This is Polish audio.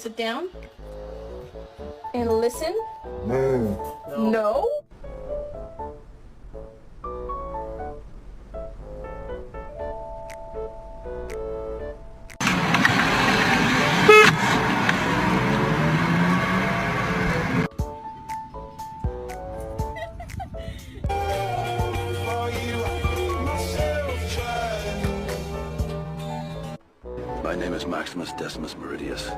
sit down and listen? No. No? My name is Maximus Decimus Meridius.